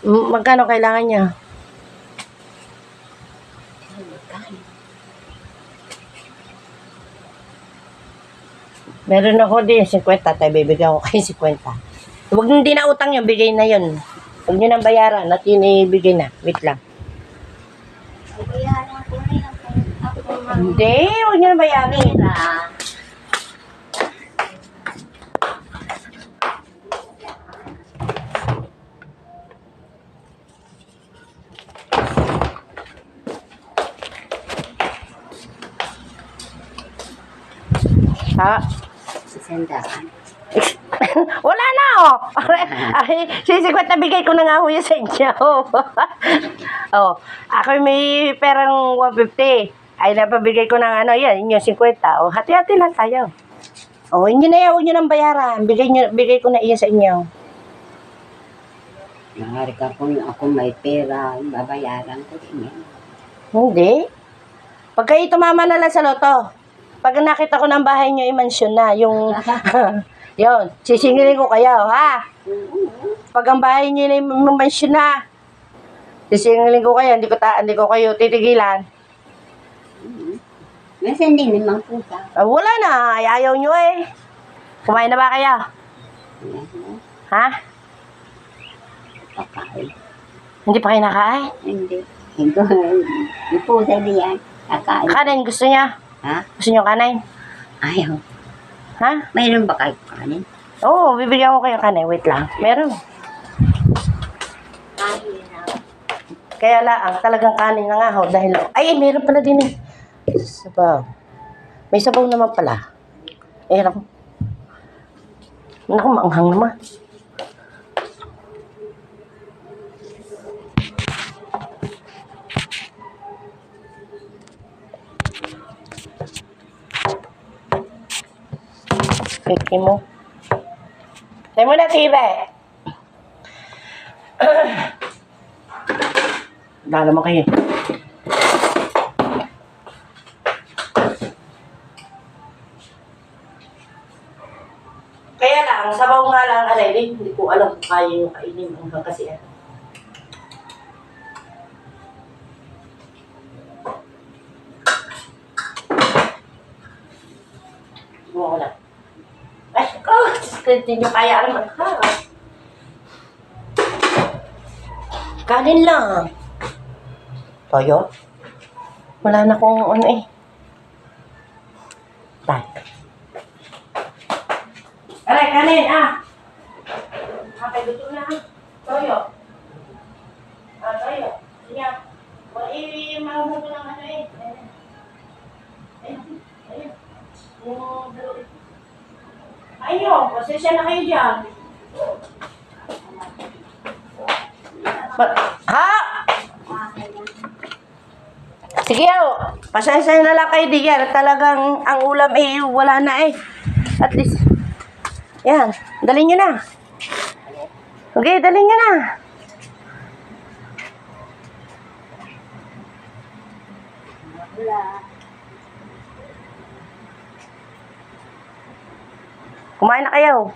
Magkano kailangan niya? Meron ako din 50, tayo bibigyan ko kayo 50. Huwag hindi na utang yun, bigay na yun. Huwag nyo nang bayaran at yun ibigay na. Wait lang. Bayaran ko rin ako. Hindi, huwag nyo nang bayaran. Ha? Sandaan. Wala na oh. Ay, sisikwat na bigay ko na nga ho yun sa inyo. Oh, ako may perang 150. Ay, napabigay ko ng yan, inyo 50. Oh, hati-hati lang tayo. Oh, inyo na yan, huwag nyo nang bayaran. Bigay ko na iyan sa inyo. Nangari ka kung ako may pera, babayaran ko din yan. Hindi. Pagka tumama na lang sa loto. Pag nakita ko ng bahay nyo, i-mansion na. Yung, yun, sisingilin ko kayo, ha? Pag ang bahay nyo na i-mansion na, sisingilin ko kayo, hindi ko kayo titigilan. Minsan din naman po sa. Wala na, ayaw nyo eh. Kumain na ba kayo? Ha? Pakain. Hindi pa kayo nakain? Hindi. Hindi po sa diyan. Kakain. Kanin, gusto niya? Ha? Gusto niyo kanin? Ayaw. Ha? Mayroon ba kayo kanin? Oo, bibigyan ko kayo kanin. Wait lang. Meron. Kaya lang, talagang kanin na nga ho. Dahil, ay, meron pala din eh. Sabaw. May sabaw naman pala. Eh, naku. Naku, maanghang naman. Piki mo. Tayo mo na, tiba eh. Dala mo kayo. Kaya lang, sabaw nga lang, hindi ko alam kung kaya yung kainin hanggang kasi yan. Buwan ko lang. Ay, hindi nyo kaya naman, ha? Kanin lang. Toyo? Wala na kong ano eh. Tay. Aray, kanin, ah! Okay, luto na, ha? Toyo. Toyo. Sige. Wala mahulog ko ng ano eh. Ayun. Yung dalawa. Ayun, pasensya na kayo dyan. Ha? Sige, pasensya na lang kayo diyan. Talagang ang ulam eh, wala na eh. At least, yan, dalhin nyo na. Okay, dalhin nyo na. Kumain na kayo.